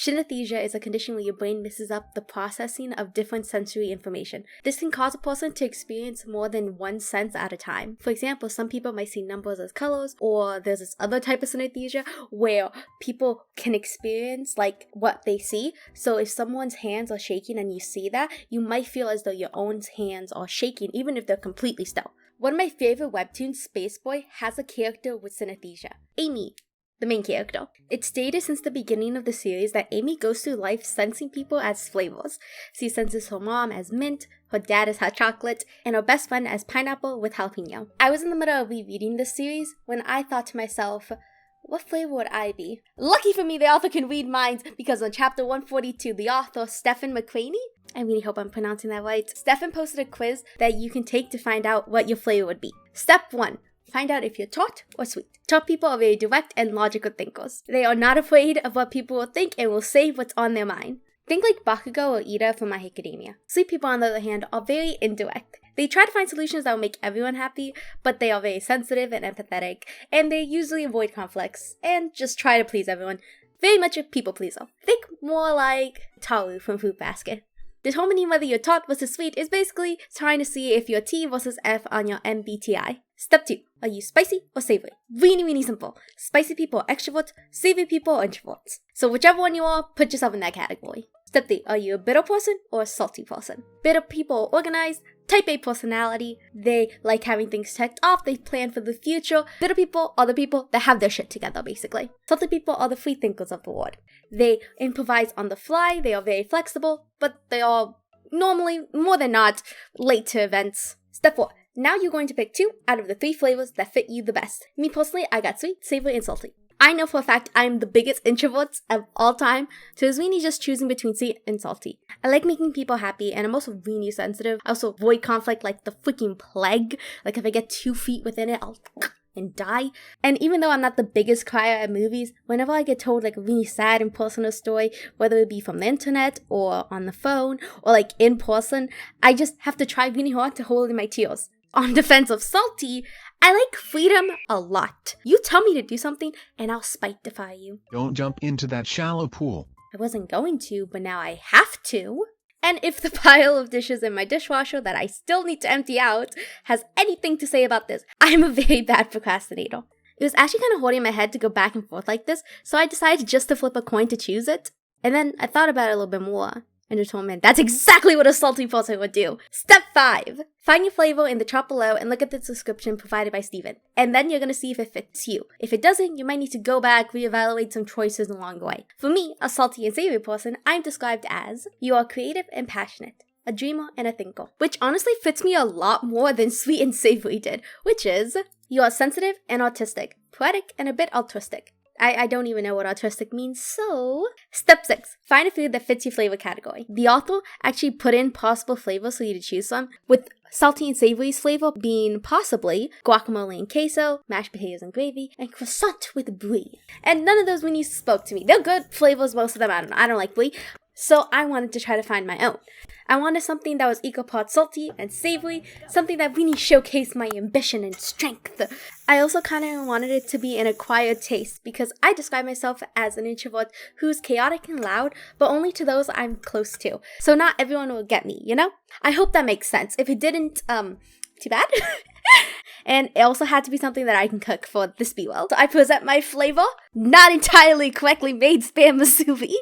Synesthesia is a condition where your brain messes up the processing of different sensory information. This can cause a person to experience more than one sense at a time. For example, some people might see numbers as colors, or there's this other type of synesthesia where people can experience like what they see. So if someone's hands are shaking and you see that, you might feel as though your own hands are shaking even if they're completely still. One of my favorite webtoons, Space Boy, has a character with synesthesia, Amy, the main character. It's stated since the beginning of the series that Amy goes through life sensing people as flavors. She senses her mom as mint, her dad as hot chocolate, and her best friend as pineapple with jalapeno. I was in the middle of rereading this series when I thought to myself, what flavor would I be? Lucky for me, the author can read minds, because on chapter 142, the author, Stephen McCraney, I really hope I'm pronouncing that right, Stephen posted a quiz that you can take to find out what your flavor would be. Step 1. Find out if you're tart or sweet. Tart people are very direct and logical thinkers. They are not afraid of what people will think and will say what's on their mind. Think like Bakugo or Ida from My Hero Academia. Sweet people, on the other hand, are very indirect. They try to find solutions that will make everyone happy, but they are very sensitive and empathetic, and they usually avoid conflicts and just try to please everyone. Very much a people pleaser. Think more like Taru from Fruit Basket. Determining whether you're tart versus sweet is basically trying to see if you're T versus F on your MBTI. Step 2. Are you spicy or savory? Really simple. Spicy people are extroverts, savory people are introverts. So whichever one you are, put yourself in that category. Step 3. Are you a bitter person or a salty person? Bitter people are organized, type A personality, they like having things checked off, they plan for the future. Bitter people are the people that have their shit together, basically. Salty people are the free thinkers of the world. They improvise on the fly, they are very flexible, but they are normally, more than not, late to events. Step 4. Now you're going to pick 2 out of the 3 flavors that fit you the best. Me personally, I got sweet, savory, and salty. I know for a fact I'm the biggest introvert of all time, so it's really just choosing between sweet and salty. I like making people happy, and I'm also really sensitive. I also avoid conflict like the freaking plague. Like if I get 2 feet within it, I'll and die. And even though I'm not the biggest crier at movies, whenever I get told like a really sad and personal story, whether it be from the internet or on the phone or like in person, I just have to try really hard to hold in my tears. On defense of salty, I like freedom a lot. You tell me to do something and I'll spite-defy you. Don't jump into that shallow pool. I wasn't going to, but now I have to. And if the pile of dishes in my dishwasher that I still need to empty out has anything to say about this, I'm a very bad procrastinator. It was actually kind of hard in my head to go back and forth like this, so I decided just to flip a coin to choose it. And then I thought about it a little bit more and determined that's exactly what a salty person would do. Step 5. Find your flavor in the chart below and look at the description provided by Steven. And then you're going to see if it fits you. If it doesn't, you might need to go back, reevaluate some choices along the way. For me, a salty and savory person, I'm described as, you are creative and passionate, a dreamer and a thinker. Which honestly fits me a lot more than sweet and savory did, which is, you are sensitive and autistic, poetic and a bit altruistic. I don't even know what altruistic means, so... Step 6. Find a food that fits your flavor category. The author actually put in possible flavors for you to choose from, with salty and savory's flavor being possibly guacamole and queso, mashed potatoes and gravy, and croissant with brie. And none of those really spoke to me. They're good flavors, most of them. I don't like brie. So I wanted to try to find my own. I wanted something that was equal parts salty and savory, something that really showcased my ambition and strength. I also kind of wanted it to be an acquired taste because I describe myself as an introvert who's chaotic and loud, but only to those I'm close to. So not everyone will get me, you know? I hope that makes sense. If it didn't, too bad. And it also had to be something that I can cook for this be well. So I present my flavor, not entirely correctly made spam musubi.